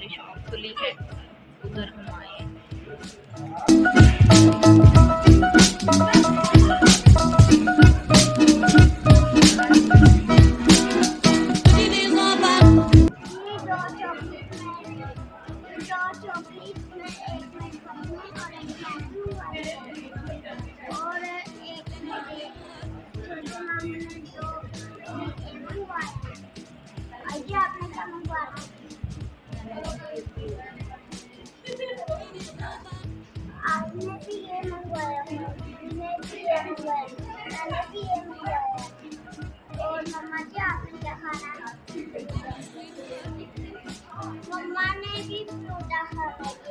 दूसरी शॉप खुली है, उधर हम आए। आपने क्या मंगवाया? आपने भी ये मंगवाया, मैंने भी ये मंगवाया, मैंने भी ये मंगवाया। और मम्मा जी आपने क्या खाना? मम्मा ने भी फ्रूटा खाना।